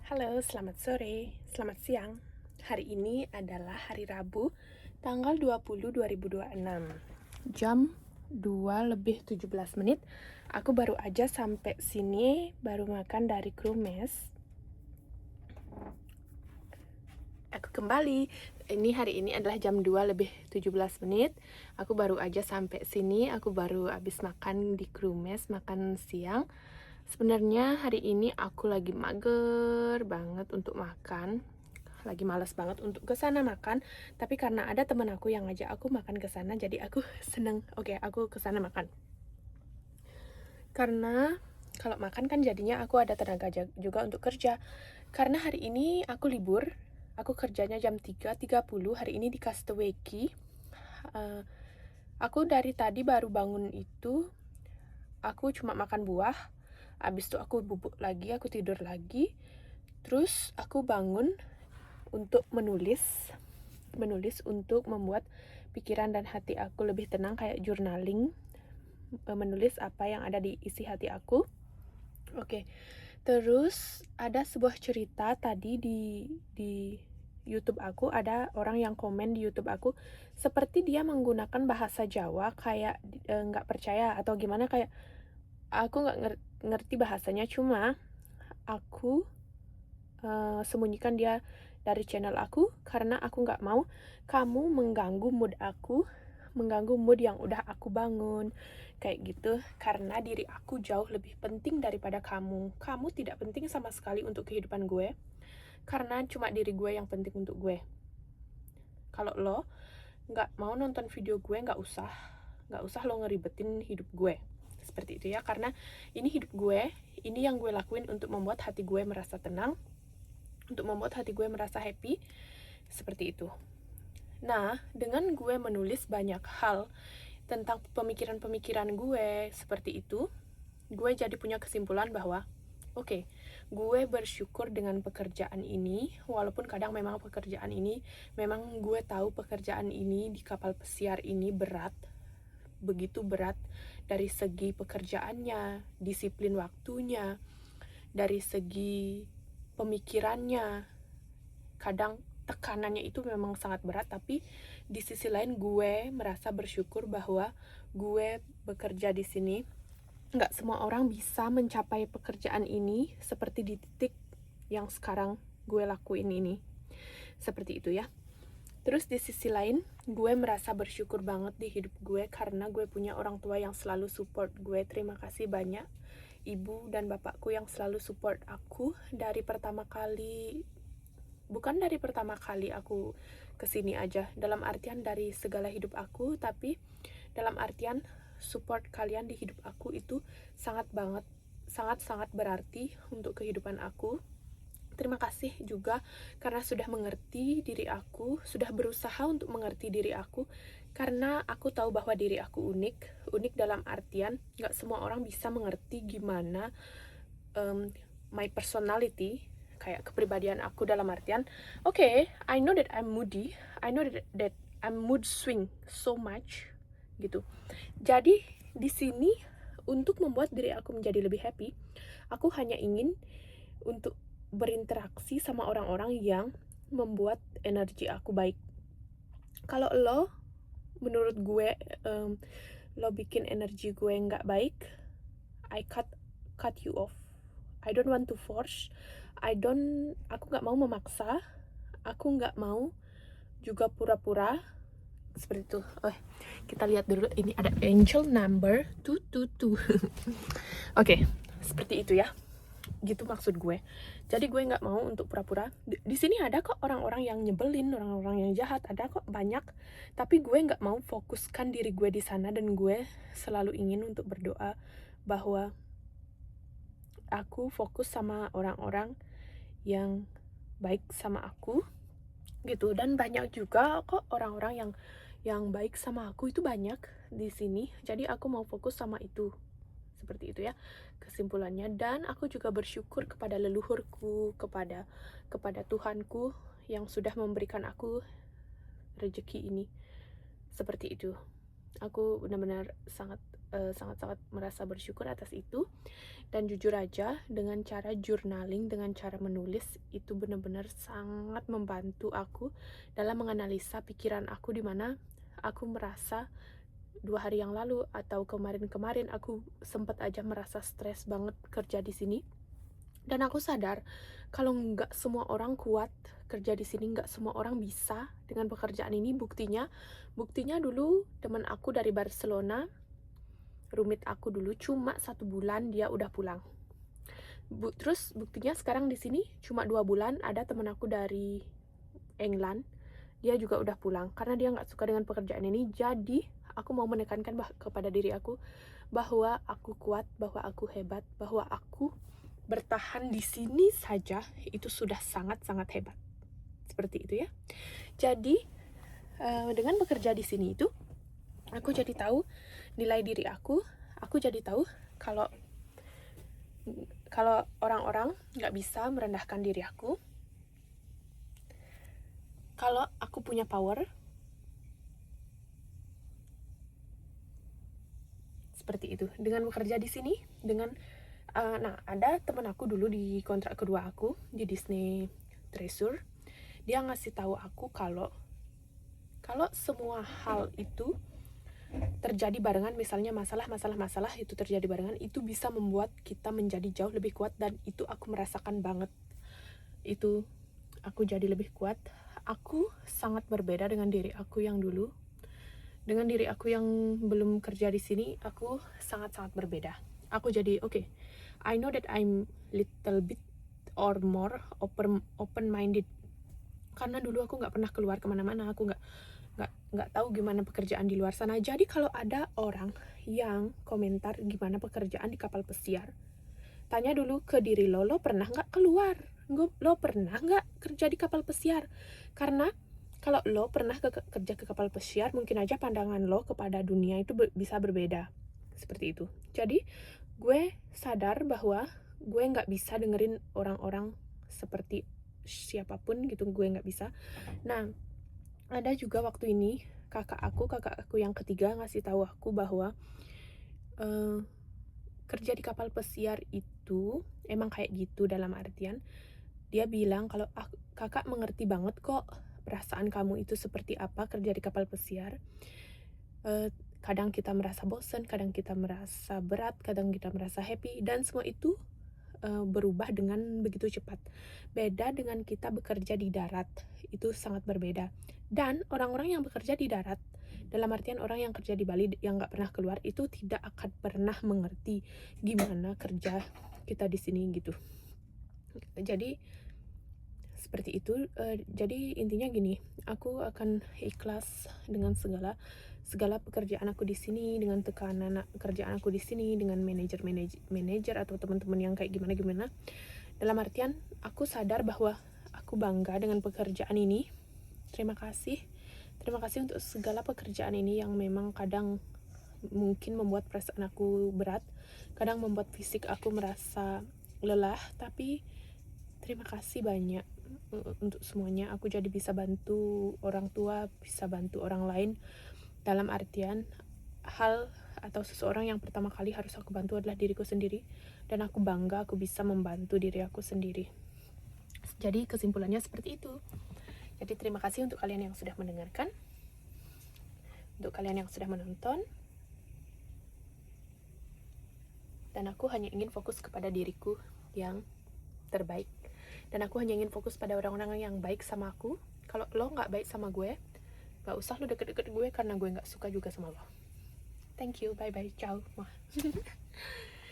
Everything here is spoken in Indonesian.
Halo, selamat sore, selamat siang. Hari ini adalah hari Rabu, tanggal 20 2026. Jam 2 lebih 17 menit. Aku baru aja sampai sini, baru makan dari Krumes. Aku kembali. Hari ini adalah jam 2 lebih 17 menit. Aku baru aja sampai sini, aku baru habis makan di Krumes, makan siang. Sebenarnya hari ini aku lagi mager banget untuk makan, lagi malas banget untuk ke sana makan, tapi karena ada teman aku yang ngajak aku makan ke sana, jadi aku seneng. Oke, aku ke sana makan. Karena kalau makan kan jadinya aku ada tenaga juga untuk kerja. Karena hari ini aku libur, aku kerjanya jam 3.30, hari ini di Kasteweki. Aku dari tadi baru bangun itu, aku cuma makan buah. Abis itu aku bubuk lagi, aku tidur lagi. Terus aku bangun untuk menulis untuk membuat pikiran dan hati aku lebih tenang, kayak journaling, menulis apa yang ada di isi hati aku. Oke. Terus ada sebuah cerita tadi di YouTube aku, ada orang yang komen di YouTube aku seperti dia menggunakan bahasa Jawa kayak nggak percaya atau gimana, kayak aku nggak ngerti bahasanya, cuma aku sembunyikan dia dari channel aku karena aku nggak mau kamu mengganggu mood aku, mengganggu mood yang udah aku bangun kayak gitu. Karena diri aku jauh lebih penting daripada kamu. Kamu tidak penting sama sekali untuk kehidupan gue, karena cuma diri gue yang penting untuk gue. Kalau lo nggak mau nonton video gue, nggak usah lo ngeribetin hidup gue seperti itu ya, karena ini hidup gue, ini yang gue lakuin untuk membuat hati gue merasa tenang, untuk membuat hati gue merasa happy, seperti itu. Nah, dengan gue menulis banyak hal tentang pemikiran-pemikiran gue seperti itu, gue jadi punya kesimpulan bahwa oke, gue bersyukur dengan pekerjaan ini, walaupun kadang memang pekerjaan ini, memang gue tahu pekerjaan ini di kapal pesiar ini berat, begitu berat dari segi pekerjaannya, disiplin waktunya, dari segi pemikirannya. Kadang tekanannya itu memang sangat berat, tapi di sisi lain gue merasa bersyukur bahwa gue bekerja di sini. Nggak semua orang bisa mencapai pekerjaan ini seperti di titik yang sekarang gue lakuin ini. Seperti itu ya. Terus di sisi lain, gue merasa bersyukur banget di hidup gue karena gue punya orang tua yang selalu support gue. Terima kasih banyak ibu dan bapakku yang selalu support aku dari pertama kali. Bukan dari pertama kali aku kesini aja, dalam artian dari segala hidup aku, tapi dalam artian support kalian di hidup aku itu sangat berarti untuk kehidupan aku. Terima kasih juga karena sudah mengerti diri aku, sudah berusaha untuk mengerti diri aku, karena aku tahu bahwa diri aku unik dalam artian gak semua orang bisa mengerti gimana my personality, kayak kepribadian aku, dalam artian I know that I'm moody, I know that I'm mood swing so much gitu. Jadi di sini untuk membuat diri aku menjadi lebih happy, aku hanya ingin untuk berinteraksi sama orang-orang yang membuat energi aku baik. Kalau menurut gue lo bikin energi gue nggak baik, I cut you off. I don't want to force. Aku nggak mau memaksa. Aku nggak mau juga pura-pura seperti itu. Kita lihat dulu, ini ada angel number 222. Oke, seperti itu ya. Gitu maksud gue. Jadi gue nggak mau untuk pura-pura. Di sini ada kok orang-orang yang nyebelin, orang-orang yang jahat, ada kok banyak. Tapi gue nggak mau fokuskan diri gue di sana, dan gue selalu ingin untuk berdoa bahwa aku fokus sama orang-orang yang baik sama aku gitu. Dan banyak juga kok orang-orang yang baik sama aku, itu banyak di sini. Jadi aku mau fokus sama itu. Seperti itu ya kesimpulannya. Dan aku juga bersyukur kepada leluhurku, kepada Tuhanku yang sudah memberikan aku rezeki ini. Seperti itu. Aku benar-benar sangat sangat-sangat merasa bersyukur atas itu. Dan jujur aja, dengan cara journaling, dengan cara menulis, itu benar-benar sangat membantu aku dalam menganalisa pikiran aku, di mana aku merasa 2 hari yang lalu atau kemarin-kemarin aku sempat aja merasa stres banget kerja di sini. Dan aku sadar kalau nggak semua orang kuat kerja di sini, nggak semua orang bisa dengan pekerjaan ini. Buktinya dulu teman aku dari Barcelona, roommate aku dulu, cuma 1 bulan dia udah pulang. Terus buktinya sekarang di sini cuma 2 bulan ada teman aku dari England, dia juga udah pulang karena dia nggak suka dengan pekerjaan ini. Jadi aku mau menekankan kepada diri aku bahwa aku kuat, bahwa aku hebat, bahwa aku bertahan di sini saja itu sudah sangat-sangat hebat. Seperti itu ya. Jadi dengan bekerja di sini itu aku jadi tahu nilai diri aku jadi tahu kalau orang-orang nggak bisa merendahkan diri aku, kalau aku punya power. Seperti itu dengan bekerja di sini. Dengan nah, ada teman aku dulu di kontrak kedua aku di Disney Treasure, dia ngasih tahu aku kalau semua hal itu terjadi barengan, misalnya masalah itu terjadi barengan, itu bisa membuat kita menjadi jauh lebih kuat. Dan itu aku merasakan banget, itu aku jadi lebih kuat. Aku sangat berbeda dengan diri aku yang dulu, dengan diri aku yang belum kerja di sini. Aku sangat-sangat berbeda. Aku jadi okay, I know that I'm little bit or more open minded, karena dulu aku nggak pernah keluar kemana-mana, aku nggak tahu gimana pekerjaan di luar sana. Jadi kalau ada orang yang komentar gimana pekerjaan di kapal pesiar, tanya dulu ke diri lo pernah nggak keluar, lo pernah nggak kerja di kapal pesiar. Karena kalau lo pernah kerja ke kapal pesiar, mungkin aja pandangan lo kepada dunia itu bisa berbeda. Seperti itu. Jadi gue sadar bahwa gue nggak bisa dengerin orang-orang seperti siapapun gitu, gue nggak bisa. Nah, ada juga waktu ini kakak aku yang ketiga ngasih tahu aku bahwa kerja di kapal pesiar itu emang kayak gitu, dalam artian dia bilang kalau kakak mengerti banget kok perasaan kamu itu seperti apa kerja di kapal pesiar. Kadang kita merasa bosan, kadang kita merasa berat, kadang kita merasa happy, dan semua itu berubah dengan begitu cepat. Beda dengan kita bekerja di darat, itu sangat berbeda. Dan orang-orang yang bekerja di darat, dalam artian orang yang kerja di Bali yang nggak pernah keluar, itu tidak akan pernah mengerti gimana kerja kita di sini gitu. Jadi seperti itu. Jadi intinya gini, aku akan ikhlas dengan segala pekerjaan aku di sini, dengan tekanan kerjaan aku di sini, dengan manajer atau teman-teman yang kayak gimana. Dalam artian aku sadar bahwa aku bangga dengan pekerjaan ini. Terima kasih untuk segala pekerjaan ini yang memang kadang mungkin membuat perasaan aku berat, kadang membuat fisik aku merasa lelah, tapi terima kasih banyak untuk semuanya. Aku jadi bisa bantu orang tua, bisa bantu orang lain. Dalam artian hal atau seseorang yang pertama kali harus aku bantu adalah diriku sendiri, dan aku bangga aku bisa membantu diri aku sendiri. Jadi kesimpulannya seperti itu. Jadi terima kasih untuk kalian yang sudah mendengarkan, untuk kalian yang sudah menonton, dan aku hanya ingin fokus kepada diriku yang terbaik, dan aku hanya ingin fokus pada orang-orang yang baik sama aku. Kalau lo nggak baik sama gue, gak usah lo deket-deket gue, karena gue gak suka juga sama lo. Thank you, bye-bye, ciao.